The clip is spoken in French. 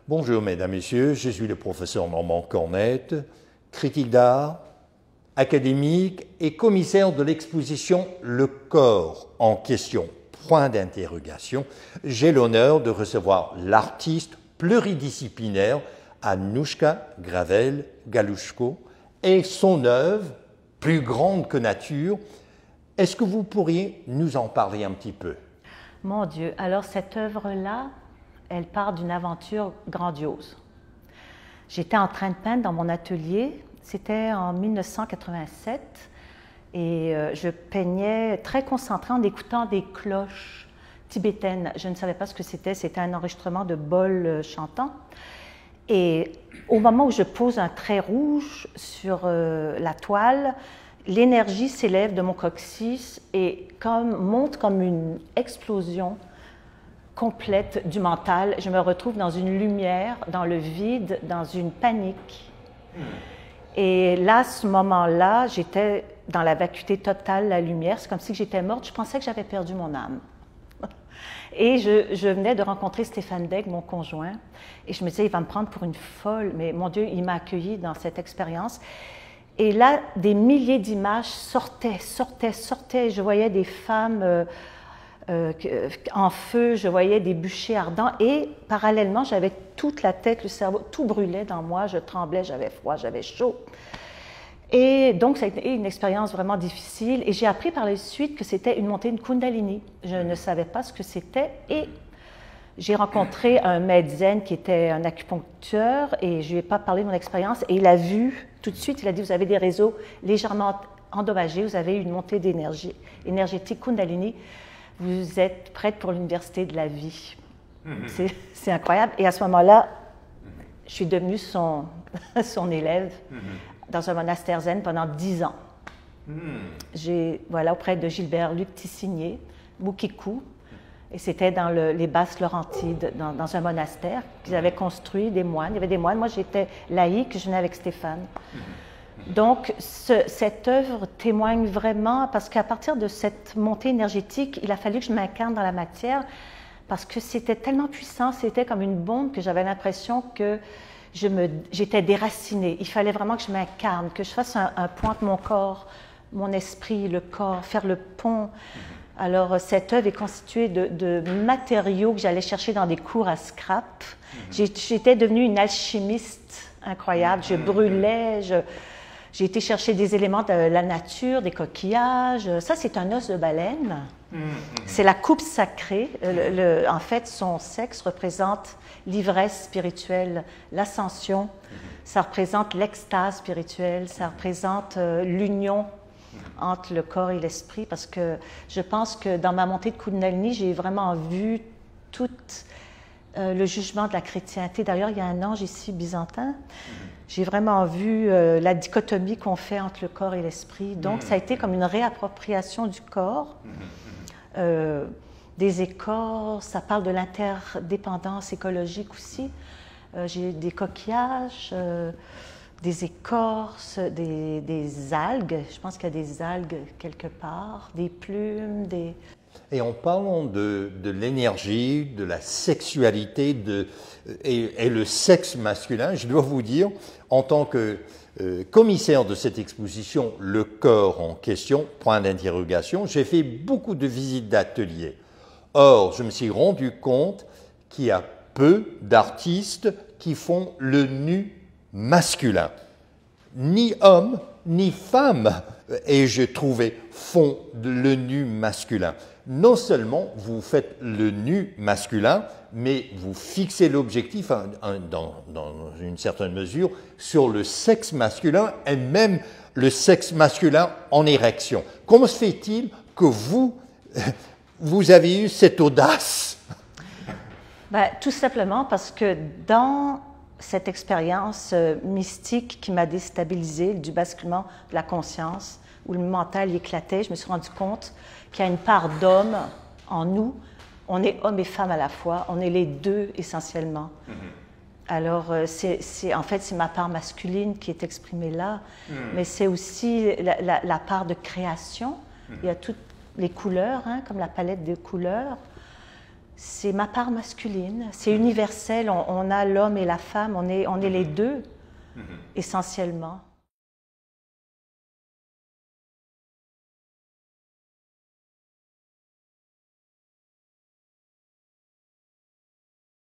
Bonjour mesdames, messieurs, je suis le professeur Normand Cornette, critique d'art, académique et commissaire de l'exposition Le corps en question, point d'interrogation. J'ai l'honneur de recevoir l'artiste pluridisciplinaire Anouchka Gravel-Galushko et son œuvre, plus grande que nature. Est-ce que vous pourriez nous en parler un petit peu? Mon Dieu, alors cette œuvre-là, elle part d'une aventure grandiose. J'étais en train de peindre dans mon atelier, c'était en 1987, et je peignais très concentrée en écoutant des cloches tibétaines. Je ne savais pas ce que c'était un enregistrement de bols chantants. Et au moment où je pose un trait rouge sur la toile, l'énergie s'élève de mon coccyx et monte comme une explosion complète du mental. Je me retrouve dans une lumière, dans le vide, dans une panique. Et là, à ce moment-là, j'étais dans la vacuité totale, la lumière. C'est comme si j'étais morte. Je pensais que j'avais perdu mon âme. Et je venais de rencontrer Stéphane Bègue, mon conjoint, et je me disais, il va me prendre pour une folle, mais mon Dieu, il m'a accueillie dans cette expérience. Et là, des milliers d'images sortaient. Je voyais des femmes en feu, je voyais des bûchers ardents, et parallèlement, j'avais toute la tête, le cerveau, tout brûlait dans moi, je tremblais, j'avais froid, j'avais chaud. Et donc, ça a été une expérience vraiment difficile. Et j'ai appris par la suite que c'était une montée de Kundalini. Je ne savais pas ce que c'était. Et j'ai rencontré un maître zen qui était un acupuncteur et je ne lui ai pas parlé de mon expérience. Et il a vu, tout de suite, il a dit, vous avez des réseaux légèrement endommagés, vous avez une montée d'énergie énergétique Kundalini, vous êtes prête pour l'université de la vie. C'est incroyable. Et à ce moment-là, je suis devenue son élève. Dans un monastère zen pendant 10 ans. Voilà, auprès de Gilbert Luc Tissigné, Mukiku, et c'était dans les Basses Laurentides, dans un monastère qu'ils avaient construit, des moines. Il y avait des moines. Moi, j'étais laïque, je venais avec Stéphane. Donc, cette œuvre témoigne vraiment, parce qu'à partir de cette montée énergétique, il a fallu que je m'incarne dans la matière, parce que c'était tellement puissant, c'était comme une bombe que j'avais l'impression que j'étais déracinée. Il fallait vraiment que je m'incarne, que je fasse un pont entre mon corps, mon esprit, le corps, faire le pont. Alors, cette œuvre est constituée de matériaux que j'allais chercher dans des cours à scrap. J'étais devenue une alchimiste incroyable. Je brûlais, j'ai été chercher des éléments de la nature, des coquillages. Ça, c'est un os de baleine. C'est la coupe sacrée. En fait, son sexe représente l'ivresse spirituelle, l'ascension. Ça représente l'extase spirituelle. Ça représente l'union entre le corps et l'esprit. Parce que je pense que dans ma montée de Kundalini, j'ai vraiment vu tout le jugement de la chrétienté. D'ailleurs, il y a un ange ici, byzantin. J'ai vraiment vu la dichotomie qu'on fait entre le corps et l'esprit. Donc, ça a été comme une réappropriation du corps. Des écorces, ça parle de l'interdépendance écologique aussi. J'ai des coquillages, des écorces, des algues. Je pense qu'il y a des algues quelque part, des plumes, des... Et en parlant de l'énergie, de la sexualité et le sexe masculin, je dois vous dire, en tant que commissaire de cette exposition, Le corps en question, point d'interrogation, j'ai fait beaucoup de visites d'ateliers. Or, je me suis rendu compte qu'il y a peu d'artistes qui font le nu masculin. Ni hommes, ni femmes, et je trouvais, font le nu masculin. Non seulement vous faites le nu masculin, mais vous fixez l'objectif, dans une certaine mesure, sur le sexe masculin et même le sexe masculin en érection. Comment se fait-il que vous avez eu cette audace? Tout simplement parce que dans cette expérience mystique qui m'a déstabilisée, du basculement de la conscience, où le mental éclatait, je me suis rendu compte qu'il y a une part d'homme en nous. On est homme et femme à la fois, on est les deux essentiellement. Alors, en fait, c'est ma part masculine qui est exprimée là, mais c'est aussi la part de création. Il y a toutes les couleurs, comme la palette de couleurs. c'est ma part masculine, c'est universel, on a l'homme et la femme, on est les deux essentiellement.